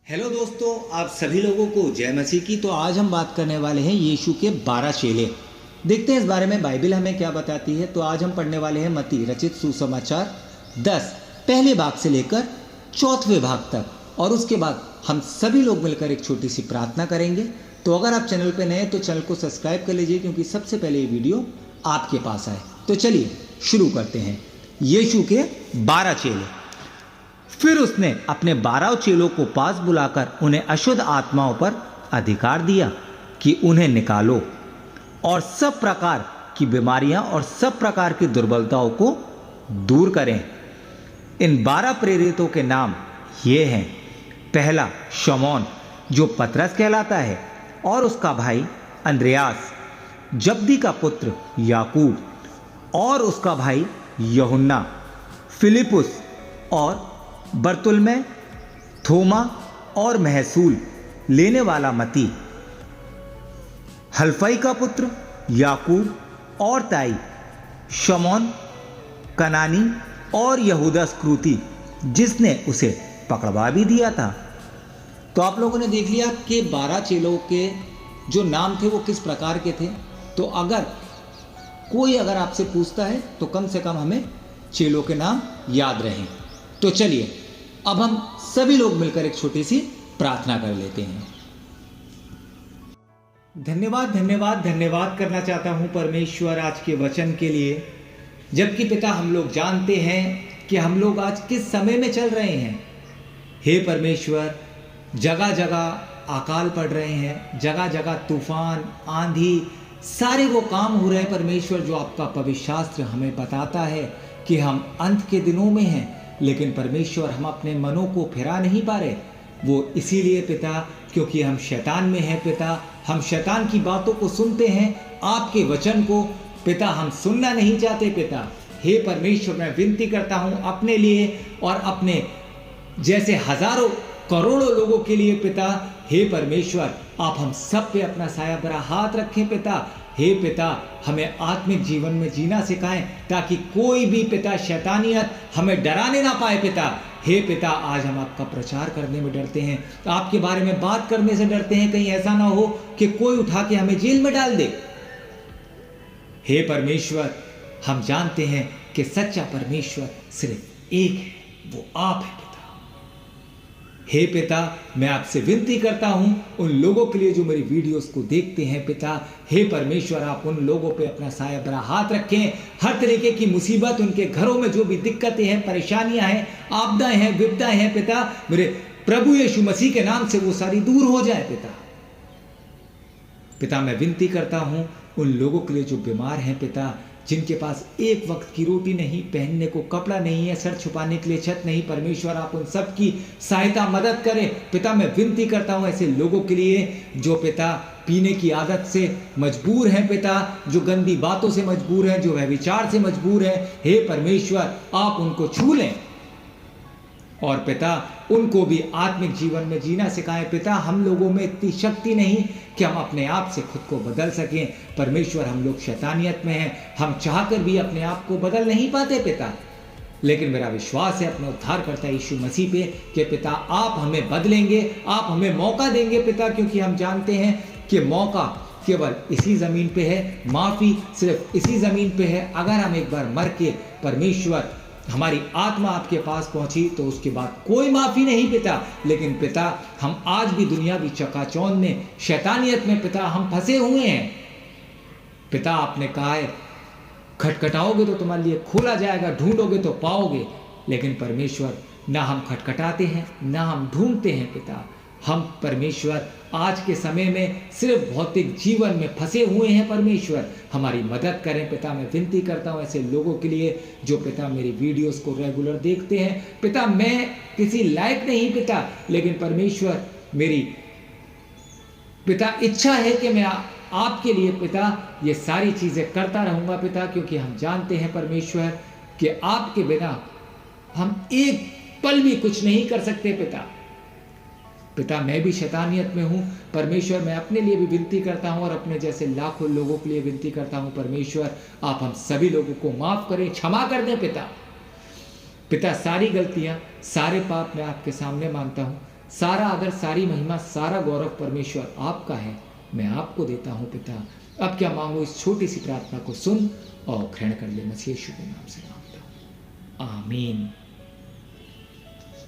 Hello दोस्तों, आप सभी लोगों को जय मसीह की। तो आज हम बात करने वाले हैं यीशु के 12 चेले। देखते हैं इस बारे में बाइबल हमें क्या बताती है। तो आज हम पढ़ने वाले हैं मत्ती रचित सुसमाचार 10 पहले भाग से लेकर 4वें भाग तक, और उसके बाद हम सभी लोग मिलकर एक छोटी सी प्रार्थना करेंगे। तो अगर आप चैनल पर नए हैं तो चैनल को सब्सक्राइब कर लीजिए, क्योंकि सबसे पहले ये वीडियो आपके पास आए। तो चलिए शुरू करते हैं। यीशु के 12 चेले। फिर उसने अपने 12 चेलों को पास बुलाकर उन्हें अशुद्ध आत्माओं पर अधिकार दिया कि उन्हें निकालो और सब प्रकार की बीमारियां और सब प्रकार की दुर्बलताओं को दूर करें। इन 12 प्रेरितों के नाम ये हैं। पहला शमौन, जो पतरस कहलाता है, और उसका भाई अंद्रयास, जब्दी का पुत्र याकूब और उसका भाई यूहन्ना, फिलिपुस और बरतुल्मै, थोमा और महसूल लेने वाला मती, हल्फई का पुत्र याकूब और ताई, शमौन कनानी और यहूदा स्क्रूती, जिसने उसे पकड़वा भी दिया था। तो आप लोगों ने देख लिया कि 12 चेलों के जो नाम थे वो किस प्रकार के थे। तो अगर कोई आपसे पूछता है तो कम से कम हमें चेलों के नाम याद रहें। तो चलिए अब हम सभी लोग मिलकर एक छोटी सी प्रार्थना कर लेते हैं। धन्यवाद धन्यवाद धन्यवाद करना चाहता हूं परमेश्वर आज के वचन के लिए। जबकि पिता, हम लोग जानते हैं कि हम लोग आज किस समय में चल रहे हैं। हे परमेश्वर, जगह जगह अकाल पड़ रहे हैं, जगह जगह तूफान, आंधी, सारे वो काम हो रहे हैं परमेश्वर जो आपका पवित्र शास्त्र हमें बताता है कि हम अंत के दिनों में हैं। लेकिन परमेश्वर, हम अपने मनों को फिरा नहीं पा रहे। वो इसीलिए पिता क्योंकि हम शैतान में हैं पिता। हम शैतान की बातों को सुनते हैं, आपके वचन को पिता हम सुनना नहीं चाहते पिता। हे परमेश्वर, मैं विनती करता हूँ अपने लिए और अपने जैसे हजारों करोड़ों लोगों के लिए पिता। हे परमेश्वर, आप हम सब पे अपना साया भरा हाथ रखें पिता। हे पिता, हमें आत्मिक जीवन में जीना सिखाएं ताकि कोई भी पिता शैतानियत हमें डराने ना पाए पिता। हे पिता, आज हम आपका प्रचार करने में डरते हैं, तो आपके बारे में बात करने से डरते हैं, कहीं ऐसा ना हो कि कोई उठा के हमें जेल में डाल दे। हे परमेश्वर, हम जानते हैं कि सच्चा परमेश्वर सिर्फ एक है, वो आप है पिता। हे पिता, मैं आपसे विनती करता हूं उन लोगों के लिए जो मेरी वीडियोस को देखते हैं पिता। हे परमेश्वर, आप उन लोगों पे अपना साया भरा हाथ रखें। हर तरीके की मुसीबत, उनके घरों में जो भी दिक्कतें हैं, परेशानियां हैं, आपदाएं हैं, विपदाएं हैं पिता, मेरे प्रभु यीशु मसीह के नाम से वो सारी दूर हो जाए पिता। पिता, मैं विनती करता हूं उन लोगों के लिए जो बीमार हैं पिता, जिनके पास एक वक्त की रोटी नहीं, पहनने को कपड़ा नहीं है, सर छुपाने के लिए छत नहीं। परमेश्वर, आप उन सब की सहायता मदद करें पिता। मैं विनती करता हूं ऐसे लोगों के लिए जो पिता पीने की आदत से मजबूर हैं पिता, जो गंदी बातों से मजबूर हैं, जो व्यभिचार से मजबूर हैं। हे परमेश्वर, आप उनको छू लें और पिता उनको भी आत्मिक जीवन में जीना सिखाएं पिता। हम लोगों में इतनी शक्ति नहीं कि हम अपने आप से खुद को बदल सकें परमेश्वर। हम लोग शैतानियत में हैं, हम चाहकर भी अपने आप को बदल नहीं पाते पिता। लेकिन मेरा विश्वास है अपने उद्धारकर्ता यीशु मसीह पे कि पिता आप हमें बदलेंगे, आप हमें मौका देंगे पिता, क्योंकि हम जानते हैं कि मौका केवल इसी ज़मीन पे है, माफ़ी सिर्फ इसी ज़मीन पे है। अगर हम एक बार मर के परमेश्वर हमारी आत्मा आपके पास पहुंची तो उसके बाद कोई माफ़ी नहीं पिता। लेकिन पिता, हम आज भी दुनियावी चकाचौंध में, शैतानियत में पिता हम फंसे हुए हैं पिता। आपने कहा है खटखटाओगे तो तुम्हारे लिए खोला जाएगा, ढूंढोगे तो पाओगे। लेकिन परमेश्वर, ना हम खटखटाते हैं, ना हम ढूंढते हैं पिता। हम परमेश्वर आज के समय में सिर्फ भौतिक जीवन में फंसे हुए हैं परमेश्वर। हमारी मदद करें पिता। मैं विनती करता हूँ ऐसे लोगों के लिए जो पिता मेरी वीडियोस को रेगुलर देखते हैं पिता। मैं किसी लायक नहीं पिता, लेकिन परमेश्वर मेरी पिता इच्छा है कि मैं आपके लिए पिता ये सारी चीज़ें करता रहूँगा पिता, क्योंकि हम जानते हैं परमेश्वर कि आपके बिना हम एक पल भी कुछ नहीं कर सकते पिता। पिता, मैं भी शैतानियत में हूँ परमेश्वर। मैं अपने लिए भी विनती करता हूँ और अपने जैसे लाखों लोगों के लिए विनती करता हूँ परमेश्वर, आप हम सभी लोगों को माफ़ करें, क्षमा कर दें पिता। पिता, सारी गलतियाँ, सारे पाप मैं आपके सामने मानता हूँ। सारा आदर, सारी महिमा, सारा गौरव परमेश्वर आपका है। मैं आपको देता हूँ पिता। अब क्या मांगो इस छोटी सी प्रार्थना को सुन और ग्रहण कर ले। मसीह यीशु के नाम से मांगता हूँ, आमीन।